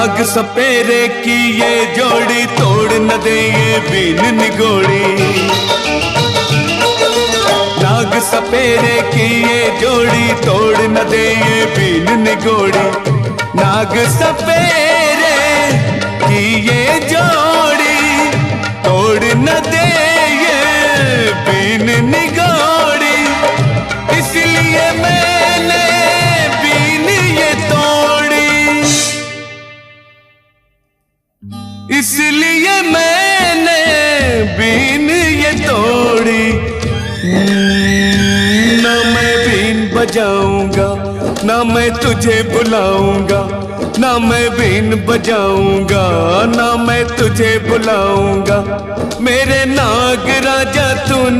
नाग सपेरे की ये जोड़ी तोड़ न दे ये बीन निगोड़ी। नाग सपेरे की ये जोड़ी तोड़ न दे ये बीन निगोड़ी। नाग सपेरे की ये जोड़ी तोड़ न दे ये बीन निगोड़ी। इसलिए मैंने बीन ये तोड़ी, इसलिए मैंने बीन ये तोड़ी। ना मैं बीन बजाऊंगा ना मैं तुझे बुलाऊंगा, ना मैं बीन बजाऊंगा ना मैं तुझे बुलाऊंगा। मेरे नाग राजा तू